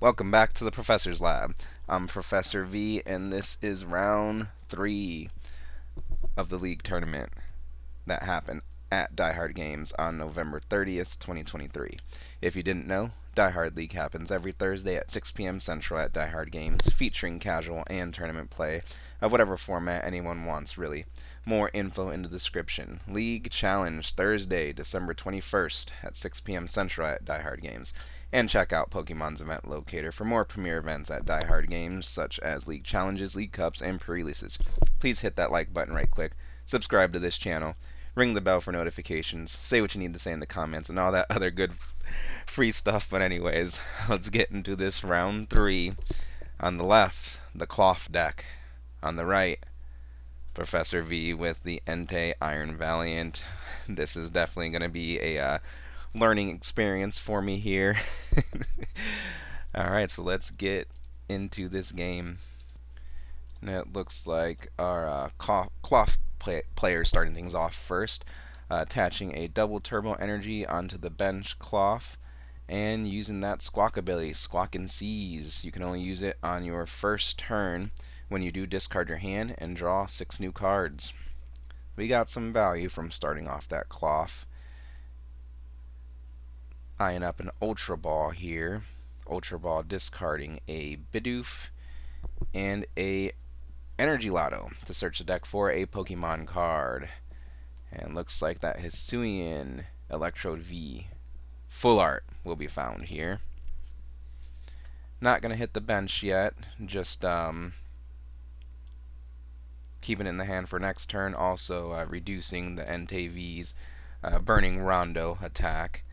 Welcome back to the Professor's Lab. I'm Professor V, and this is round 3 of the league tournament that happened at Die Hard Games on November 30th, 2023. If you didn't know, Die Hard League happens every Thursday at 6 p.m. Central at Die Hard Games, featuring casual and tournament play of whatever format anyone wants, really. More info in the description. League Challenge Thursday, December 21st at 6 p.m. Central at Die Hard Games. And check out Pokemon's event locator for more premier events at Die Hard Games, such as League Challenges, League Cups, and pre-releases. Please hit that like button right quick, subscribe to this channel, ring the bell for notifications, say what you need to say in the comments, and all that other good free stuff. But anyways, let's get into this round 3. On the left, the Klawf deck. On the right, Professor V with the Entei Iron Valiant. This is definitely going to be a learning experience for me here. Alright, so let's get into this game. And it looks like our Klawf player starting things off first, attaching a double turbo energy onto the bench Klawf, and using that squawk ability, Squawk and Seize. You can only use it on your first turn. When you do, discard your hand and draw 6 new cards. We got some value from starting off that Klawf. Eyeing up an Ultra Ball here. Ultra Ball discarding a Bidoof and a Energy Lotto to search the deck for a Pokemon card. And looks like that Hisuian Electrode V full art will be found here. Not going to hit the bench yet, just keeping it in the hand for next turn, also reducing the Entei V's Burning Rondo attack.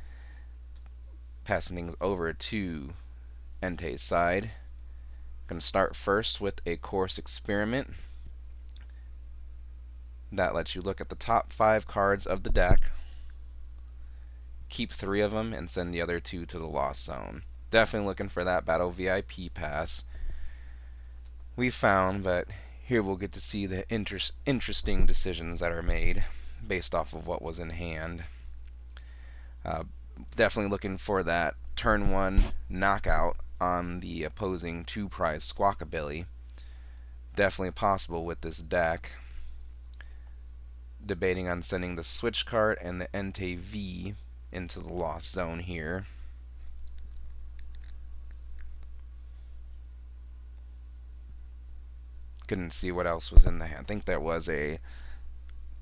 Passing things over to Entei's side. Going to start first with a Course Experiment. That lets you look at the top 5 cards of the deck, keep 3 of them, and send the other 2 to the Lost Zone. Definitely looking for that Battle VIP pass we found, but here we'll get to see the interesting decisions that are made based off of what was in hand. Definitely looking for that turn 1 knockout on the opposing 2-prize Squawk ability. Definitely possible with this deck. Debating on sending the Switch card and the Entei V into the Lost Zone here. Couldn't see what else was in the hand. I think there was a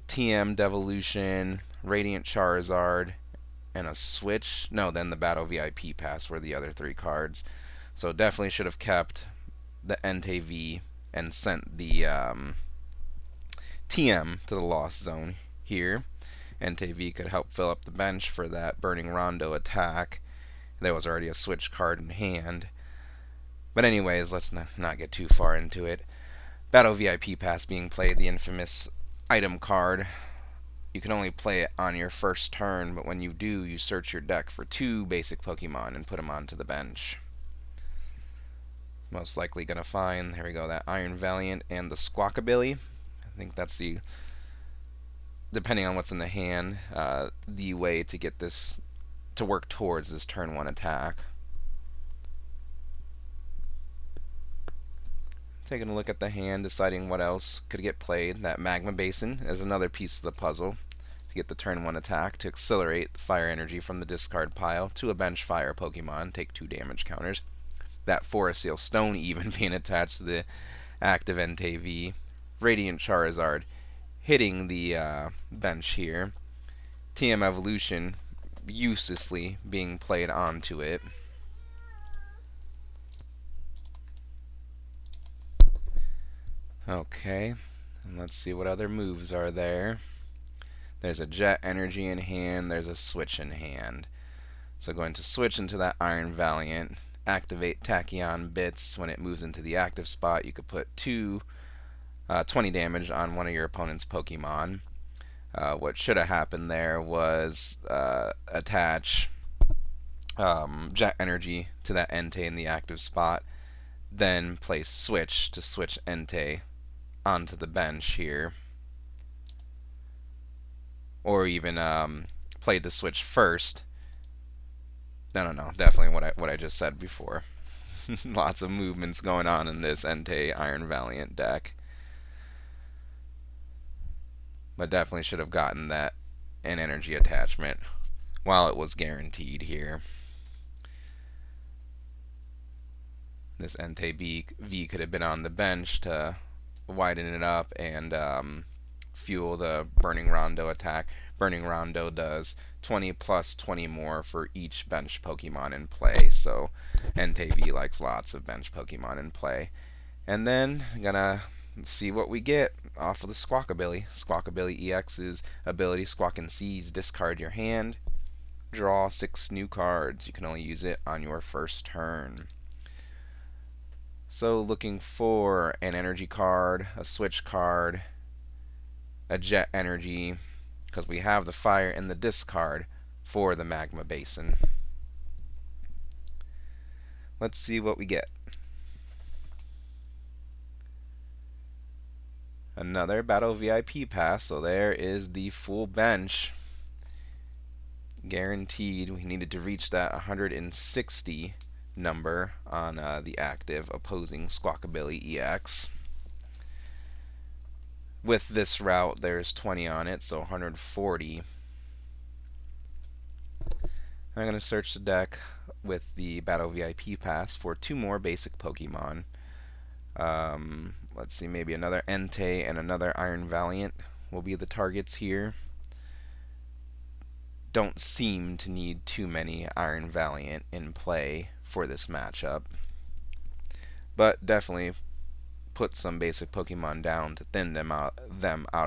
TM Devolution, Radiant Charizard, and a Switch. No, then the Battle VIP pass were the other 3 cards. So definitely should have kept the Entei V and sent the TM to the Lost Zone here. Entei V could help fill up the bench for that Burning Rondo attack. There was already a Switch card in hand. But anyways, let's not get too far into it. Battle VIP pass being played, the infamous item card. You can only play it on your first turn, but when you do, you search your deck for 2 basic Pokemon and put them onto the bench. Most likely going to find, here we go, that Iron Valiant and the Squawkabilly. I think that's the, depending on what's in the hand, the way to get this to work towards this turn 1 attack. Taking a look at the hand, deciding what else could get played. That Magma Basin is another piece of the puzzle to get the turn 1 attack to accelerate the fire energy from the discard pile to a bench fire Pokemon, take 2 damage counters. That Forest Seal Stone even being attached to the active Entei V. Radiant Charizard hitting the bench here. TM Evolution uselessly being played onto it. Okay, and let's see what other moves are there. There's a Jet Energy in hand, there's a Switch in hand. So going to switch into that Iron Valiant, activate Tachyon Bits. When it moves into the active spot, you could put 20 damage on one of your opponent's Pokemon. What should have happened there was attach Jet Energy to that Entei in the active spot, then place Switch to switch Entei onto the bench here, or even play the Switch first. No, definitely what I just said before. Lots of movements going on in this Entei Iron Valiant deck. But definitely should have gotten that an energy attachment while it was guaranteed here. This Entei V could have been on the bench to widen it up and fuel the Burning Rondo attack. Burning Rondo does 20 plus 20 more for each bench Pokemon in play, so Entei V likes lots of bench Pokemon in play. And then, gonna see what we get off of the Squawkabilly. Squawkabilly EX's ability, Squawk and Seize, discard your hand, draw 6 new cards. You can only use it on your first turn. So looking for an energy card, a switch card, a jet energy, because we have the fire and the discard for the magma basin. Let's see what we get. Another Battle VIP pass, so there is the full bench. Guaranteed. We needed to reach that 160 number on the active opposing Squawkabilly EX. With this route, there's 20 on it, so 140. I'm going to search the deck with the Battle VIP pass for 2 more basic Pokemon. Let's see, maybe another Entei and another Iron Valiant will be the targets here. Don't seem to need too many Iron Valiant in play for this matchup, but definitely put some basic Pokemon down to thin them out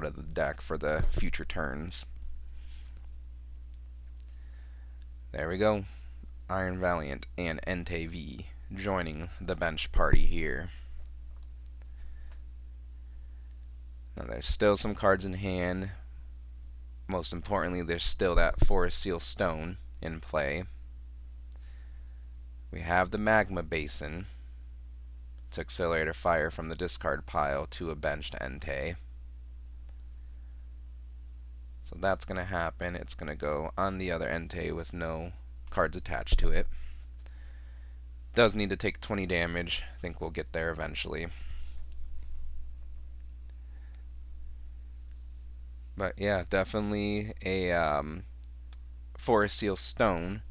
of the deck for the future turns. There we go. Iron Valiant and Entei V joining the bench party here. Now there's still some cards in hand. Most importantly, there's still that Forest Seal Stone in play. We have the Magma Basin to accelerate a fire from the discard pile to a benched Entei. So that's going to happen. It's going to go on the other Entei with no cards attached to it. Does need to take 20 damage. I think we'll get there eventually. But yeah, definitely a Forest Seal Stone.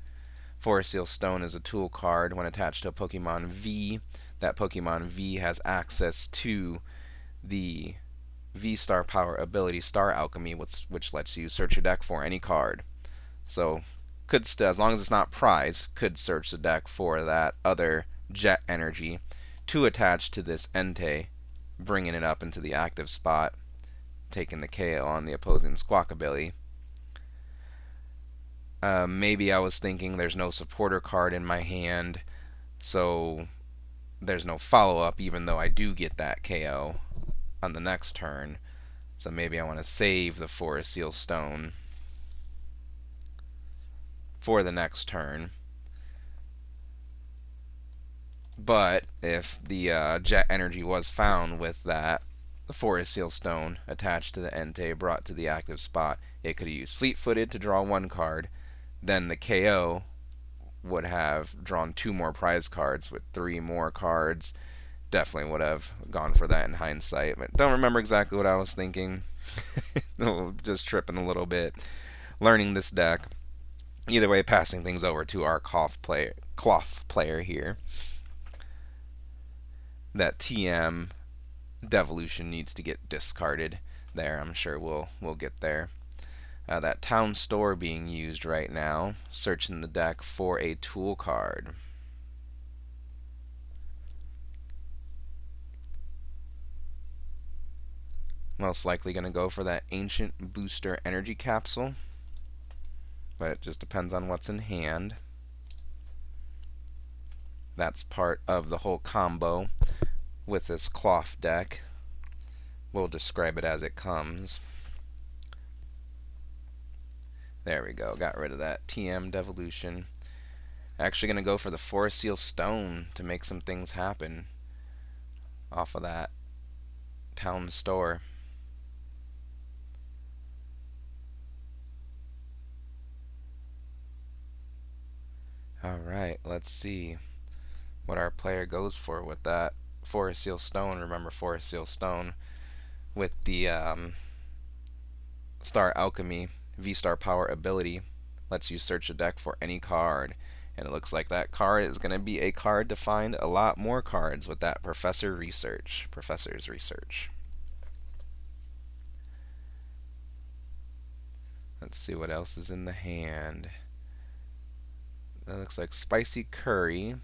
Forest Seal Stone is a tool card. When attached to a Pokemon V, that Pokemon V has access to the V-Star Power ability Star Alchemy, which lets you search your deck for any card. So, could as long as it's not prize, could search the deck for that other Jet Energy to attach to this Entei, bringing it up into the active spot, taking the KO on the opposing Squawkabilly. Maybe I was thinking there's no supporter card in my hand, so there's no follow-up even though I do get that KO on the next turn. So maybe I want to save the Forest Seal Stone for the next turn. But if the Jet Energy was found with that Forest Seal Stone attached to the Entei, brought to the active spot, it could have used Fleet-Footed to draw 1 card. Then the KO would have drawn 2 more prize cards with 3 more cards. Definitely would have gone for that in hindsight, but don't remember exactly what I was thinking. Just tripping a little bit. Learning this deck. Either way, passing things over to our Klawf player here. That TM Devolution needs to get discarded there. I'm sure we'll get there. That town store being used right now. Searching the deck for a tool card. Most likely going to go for that Ancient Booster Energy Capsule, but it just depends on what's in hand. That's part of the whole combo with this Klawf deck. We'll describe it as it comes. There we go, got rid of that TM Devolution. Actually going to go for the Forest Seal Stone to make some things happen off of that town store. Alright, let's see. what our player goes for with that Forest Seal Stone. Remember, Forest Seal Stone with the Star Alchemy V-Star Power ability lets you search a deck for any card. And it looks like that card is going to be a card to find a lot more cards with that Professor's Research. Let's see what else is in the hand. That looks like Spicy Curry.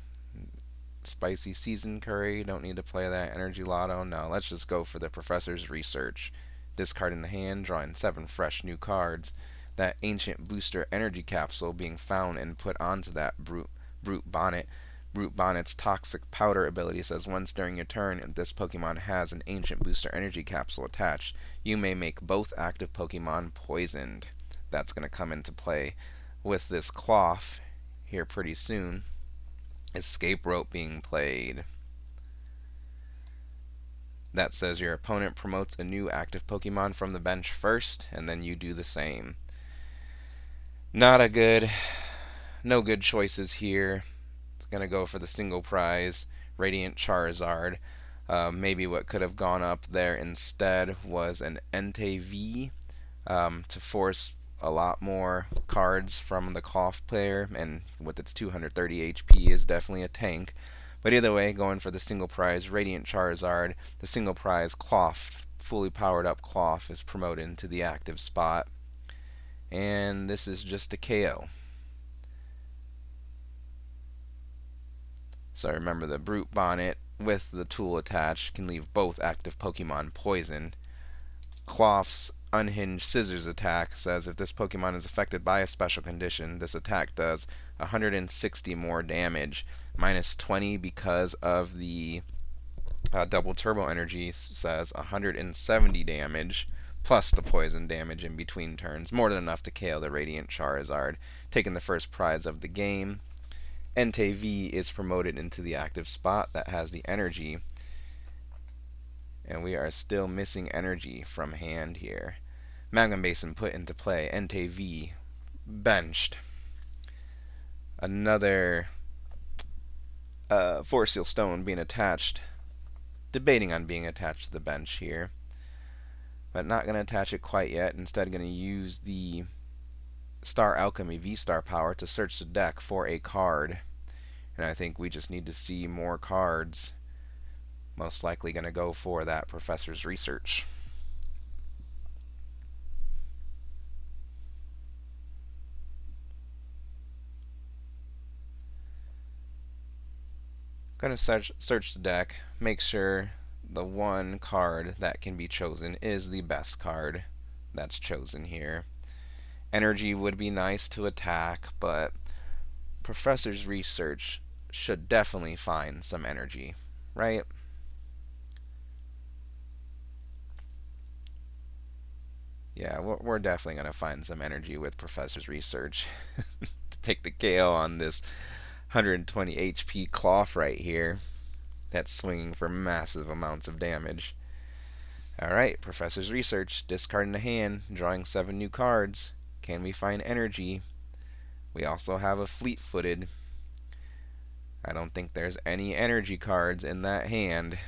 Spicy Seasoned Curry. Don't need to play that. Energy Lotto. No, let's just go for the Professor's Research. Discard in the hand, drawing 7 fresh new cards. That Ancient Booster Energy Capsule being found and put onto that Brute Bonnet. Brute Bonnet's Toxic Powder ability says once during your turn, if this Pokemon has an Ancient Booster Energy Capsule attached, you may make both active Pokemon poisoned. That's going to come into play with this Klawf here pretty soon. Escape Rope being played. That says your opponent promotes a new active Pokemon from the bench first, and then you do the same. Not a good, no good choices here. It's going to go for the single prize, Radiant Charizard. Maybe what could have gone up there instead was an Entei V to force a lot more cards from the Klawf player, and with its 230 HP is definitely a tank. But either way, going for the single prize Radiant Charizard, the single prize Klawf, fully powered up Klawf, is promoted into the active spot. And this is just a KO. So remember, the Brute Bonnet with the tool attached can leave both active Pokemon poisoned. Klawf's Unhinged Scissors attack says if this Pokemon is affected by a special condition, this attack does 160 more damage, minus 20 because of the double turbo energy says 170 damage, plus the poison damage in between turns. More than enough to KO the Radiant Charizard, taking the first prize of the game. Entei V is promoted into the active spot that has the energy. And we are still missing energy from hand here. Magma Basin put into play. Entei V benched. Another Forest Seal Stone being attached. Debating on being attached to the bench here. But not going to attach it quite yet. Instead going to use the Star Alchemy V-Star power to search the deck for a card. And I think we just need to see more cards. Most likely going to go for that Professor's Research. Going to search the deck, make sure the one card that can be chosen is the best card that's chosen here. Energy would be nice to attack, but Professor's Research should definitely find some energy, right? Yeah, we're definitely going to find some energy with Professor's Research to take the KO on this 120 HP Klawf right here. That's swinging for massive amounts of damage. Alright, Professor's Research, discarding the hand, drawing 7 new cards. Can we find energy? We also have a Fleet-Footed. I don't think there's any energy cards in that hand.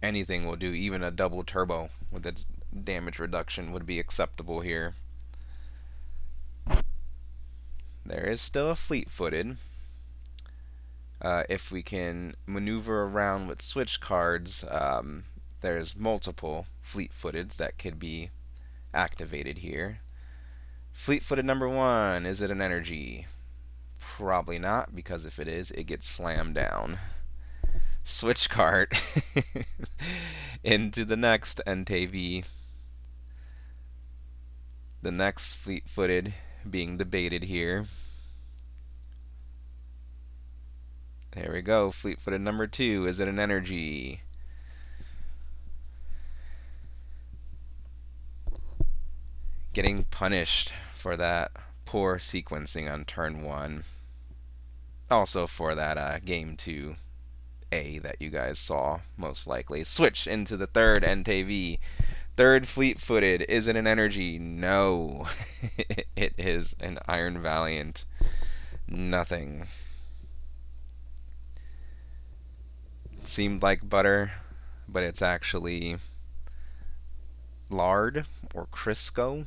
Anything will do, even a double turbo with its damage reduction would be acceptable here. There is still a Fleet-Footed. If we can maneuver around with switch cards, there's multiple Fleet-Footeds that could be activated here. Fleet-Footed number 1, is it an energy? Probably not, because if it is, it gets slammed down. Switch card into the next Entei V. The next Fleet-Footed being debated here. There we go, Fleet-Footed number 2, is it an energy? Getting punished for that poor sequencing on turn 1. Also for that game 2 A that you guys saw, most likely. Switch into the third Entei V. Third Fleet-Footed, is it an energy? No. It is an Iron Valiant. Nothing. Seemed like butter, but it's actually lard or Crisco,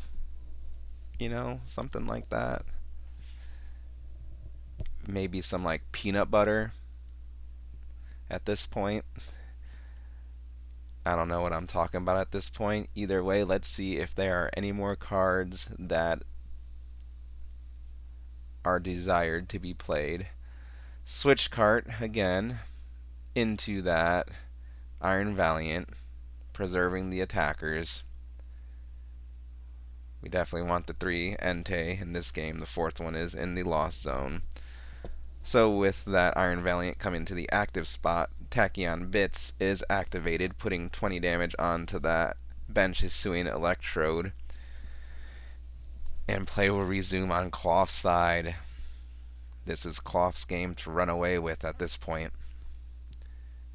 something like that. Maybe some like peanut butter at this point. I don't know what I'm talking about at this point. Either way, let's see if there are any more cards that are desired to be played. Switch cart again into that Iron Valiant, preserving the attackers. We definitely want the 3 Entei in this game. The fourth one is in the Lost Zone. So with that Iron Valiant coming to the active spot, Tachyon Bits is activated, putting 20 damage onto that bench Hisuian Electrode. And play will resume on Klawf's side. This is Klawf's game to run away with at this point.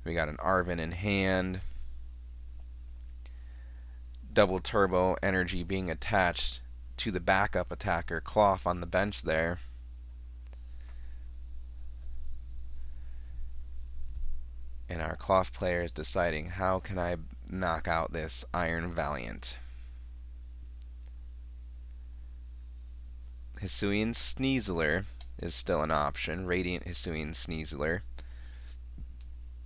We got an Arven in hand. Double turbo energy being attached to the backup attacker Klawf on the bench there. And our Klawf player is deciding, how can I knock out this Iron Valiant? Hisuian Sneasler is still an option. Radiant Hisuian Sneasler.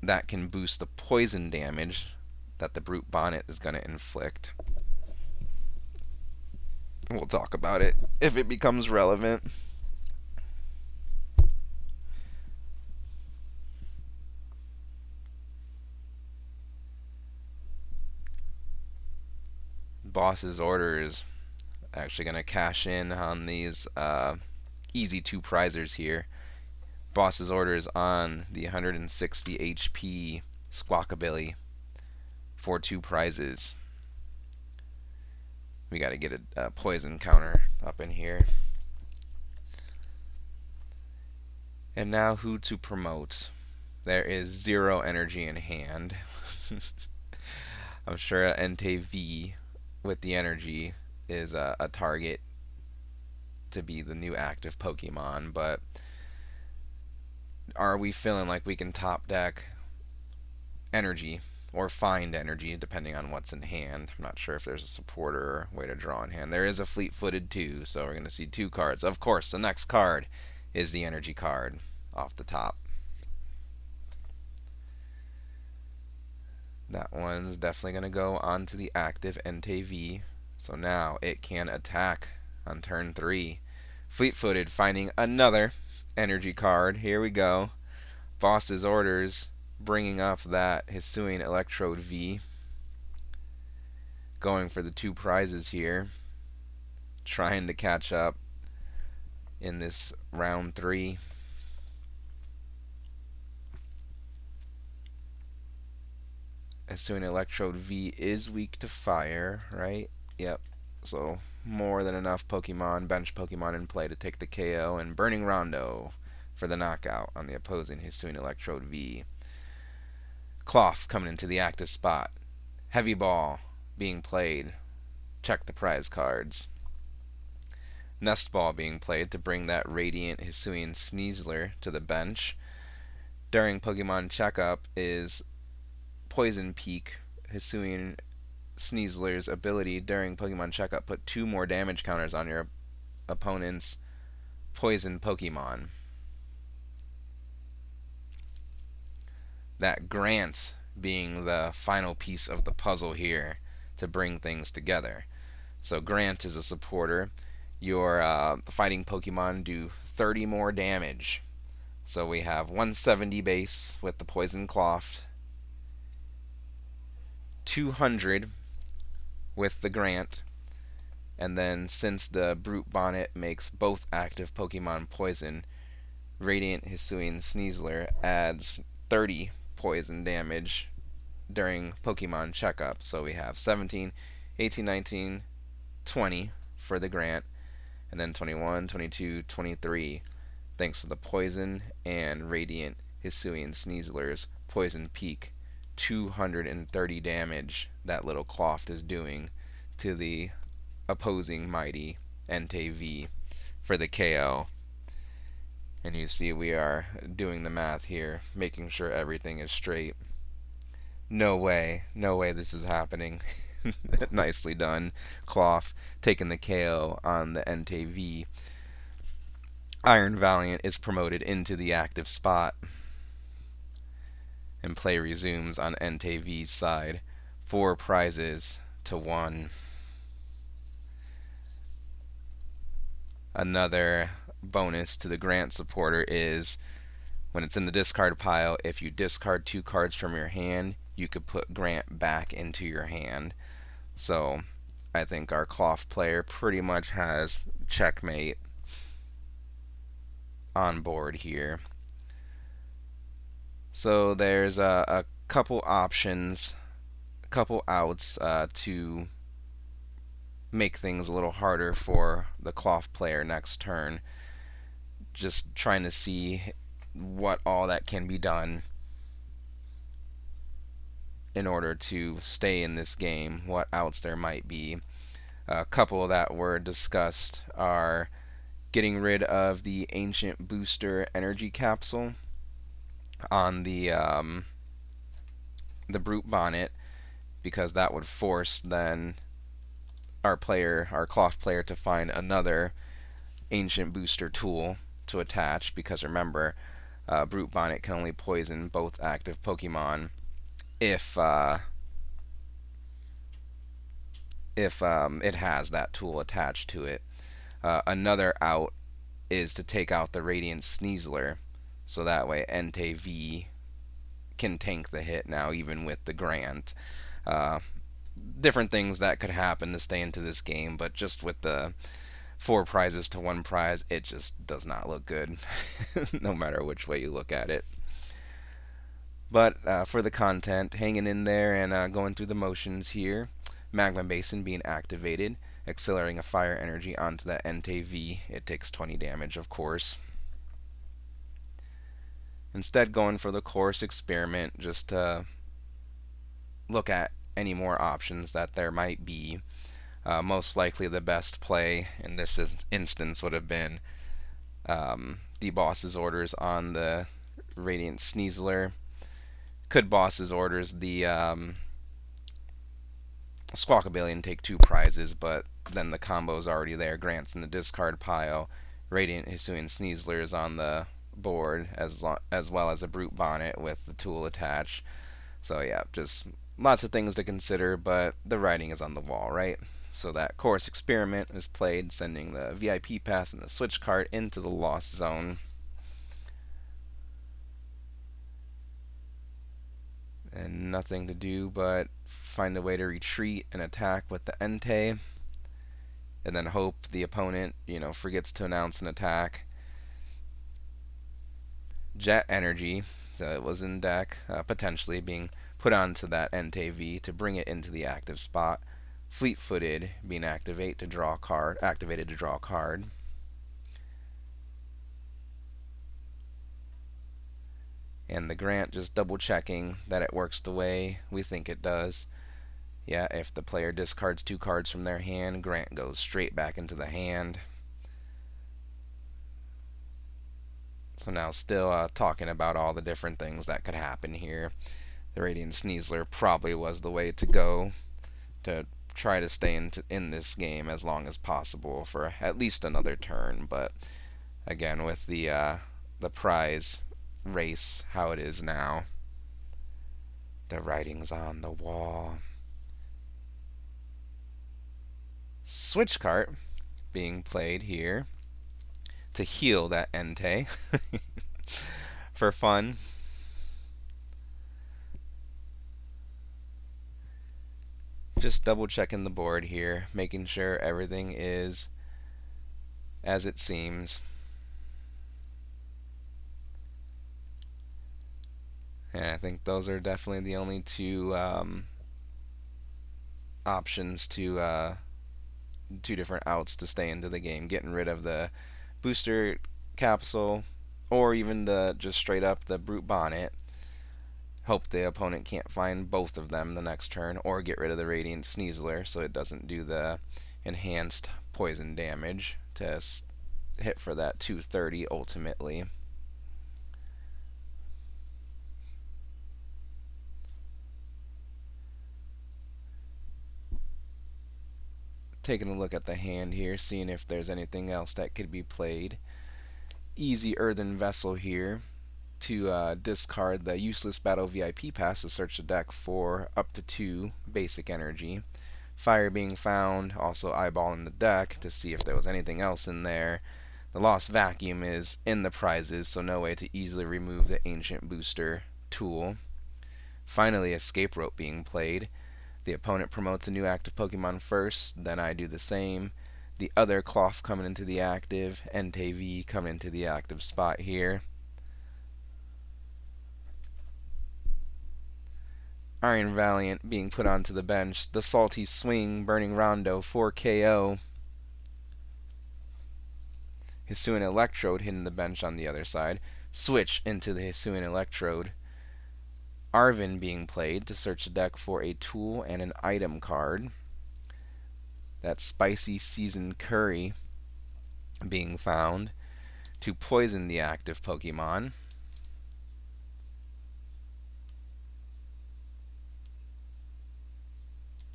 That can boost the poison damage that the Brute Bonnet is going to inflict. We'll talk about it if it becomes relevant. Boss's orders actually going to cash in on these easy 2 prizers here. Boss's orders on the 160 HP Squawkabilly for 2 prizes. We got to get a poison counter up in here. And now who to promote? There is 0 energy in hand. I'm sure Entei V with the energy is a target to be the new active Pokemon, but are we feeling like we can top deck energy or find energy depending on what's in hand? I'm not sure if there's a supporter or way to draw in hand. There is a fleet-footed 2, so we're going to see 2 cards. Of course, the next card is the energy card off the top. That one's definitely going to go onto the active Entei V. So now it can attack on turn 3. Fleet-footed, finding another energy card. Here we go. Boss's orders, bringing up that Hisuian Electrode V. Going for the 2 prizes here. Trying to catch up in this round 3. Hisuian Electrode V is weak to fire, right? Yep. So more than enough Pokemon, bench Pokemon in play to take the KO, and Burning Rondo for the knockout on the opposing Hisuian Electrode V. Klawf coming into the active spot. Heavy Ball being played. Check the prize cards. Nest Ball being played to bring that Radiant Hisuian Sneasler to the bench. During Pokemon Checkup is Poison Peak, Hisuian Sneasler's ability during Pokemon Checkup. Put 2 more damage counters on your opponent's poison Pokemon. That Grant being the final piece of the puzzle here to bring things together. So Grant is a supporter. Your fighting Pokemon do 30 more damage. So we have 170 base with the Poison Klawf, 200 with the Grant, and then since the Brute Bonnet makes both active Pokemon poison, Radiant Hisuian Sneasler adds 30 poison damage during Pokemon Checkup. So we have 17, 18, 19, 20 for the Grant, and then 21, 22, 23 thanks to the poison and Radiant Hisuian Sneasler's Poison Peak. 230 damage that little Klawf is doing to the opposing mighty Entei V for the KO. And you see we are doing the math here, making sure everything is straight. No way, no way this is happening. Nicely done, Klawf, taking the KO on the Entei. Iron Valiant is promoted into the active spot, and play resumes on Entei's side. 4 prizes to 1. Another bonus to the Grant supporter is when it's in the discard pile, if you discard 2 cards from your hand, you could put Grant back into your hand. So I think our Klawf player pretty much has checkmate on board here. So there's a couple options, a couple outs to make things a little harder for the Klawf player next turn. Just trying to see what all that can be done in order to stay in this game, what outs there might be. A couple that were discussed are getting rid of the Ancient Booster Energy Capsule on the Brute Bonnet, because that would force then our Klawf player, to find another Ancient Booster tool to attach, because remember, Brute Bonnet can only poison both active Pokemon if it has that tool attached to it. Another out is to take out the Radiant Sneasler, so that way Entei can tank the hit now, even with the Grant. Uh, Different things that could happen to stay into this game, but just with the 4 prizes to 1 prize, it just does not look good, no matter which way you look at it. But for the content, hanging in there and going through the motions here. Magma Basin being activated, accelerating a fire energy onto that Entei. It takes 20 damage, of course. Instead, going for the Course Experiment, just to look at any more options that there might be. Most likely the best play in this instance would have been the boss's orders on the Radiant Sneasler. Could boss's orders the Squawkabillion take 2 prizes, but then the combo's already there. Grant's in the discard pile. Radiant Hisuian Sneasler is on the board, as well as a Brute Bonnet with the tool attached. So yeah, just lots of things to consider, but the writing is on the wall, right? So that Course Experiment is played, sending the VIP pass and the switch card into the Lost Zone. And nothing to do but find a way to retreat and attack with the Entei, and then hope the opponent, forgets to announce an attack. Jet Energy, that was in deck, potentially being put onto that Entei to bring it into the active spot. Fleet-footed being activated to draw a card. And the Grant just double checking that it works the way we think it does. Yeah, if the player discards 2 cards from their hand, Grant goes straight back into the hand. So now still talking about all the different things that could happen here. The Radiant Sneasler probably was the way to go to try to stay in this game as long as possible for at least another turn. But again, with the prize race how it is now, the writing's on the wall. Switch cart being played here to heal that Entei for fun. Just double checking the board here, making sure everything is as it seems. And I think those are definitely the only 2 options to 2 different outs to stay into the game. Getting rid of the booster capsule, or even the just straight up the Brute Bonnet. Hope the opponent can't find both of them the next turn, or get rid of the Radiant Sneasler so it doesn't do the enhanced poison damage to hit for that 230 ultimately. taking a look at the hand here, seeing if there's anything else that could be played. Easy Earthen Vessel here to discard the useless Battle VIP pass to search the deck for up to 2 basic energy. Fire being found, also eyeballing the deck to see if there was anything else in there. The Lost Vacuum is in the prizes, so no way to easily remove the Ancient Booster tool. Finally, Escape Rope being played. The opponent promotes a new active Pokemon first, then I do the same. The other Klawf coming into the active, Entei V coming into the active spot here. Iron Valiant being put onto the bench. The Salty Swing, Burning Rondo for KO. Hisuian Electrode hitting the bench on the other side. Switch into the Hisuian Electrode. Arven being played to search the deck for a tool and an item card. That Spicy Seasoned Curry being found to poison the active Pokemon.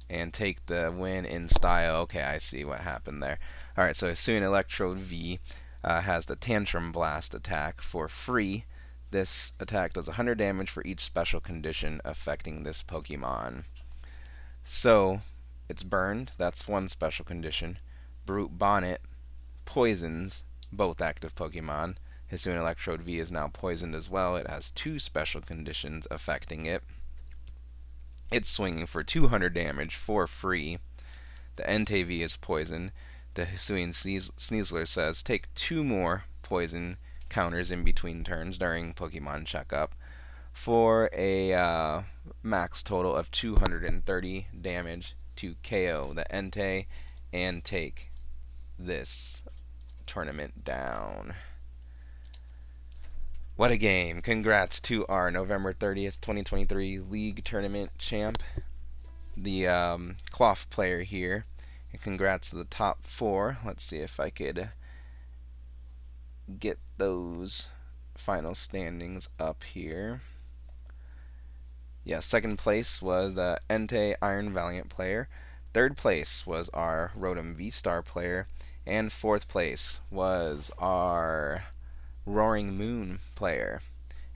And take the win in style. Okay, I see what happened there. Alright, so Hisuian Electrode V has the Tantrum Blast attack for free. This attack does 100 damage for each special condition affecting this Pokemon. So, it's burned. That's one special condition. Brute Bonnet poisons both active Pokemon. Hisuian Electrode V is now poisoned as well. It has 2 special conditions affecting it. It's swinging for 200 damage for free. The Entei V is poisoned. The Hisuian Sneasler says take 2 more poison counters in between turns during Pokemon checkup for a max total of 230 damage to KO the Entei and take this tournament down. What a game. Congrats to our November 30th, 2023 League Tournament champ, the Klawf player here. And congrats to the top 4. Let's see if I could get those final standings up here. Yeah, second place was the Entei Iron Valiant player. Third place was our Rotom V-Star player. And fourth place was our Roaring Moon player.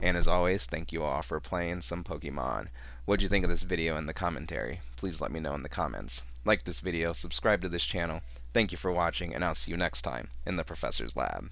And as always, thank you all for playing some Pokemon. What'd you think of this video in the commentary? Please let me know in the comments. Like this video, subscribe to this channel. Thank you for watching, and I'll see you next time in the Professor's Lab.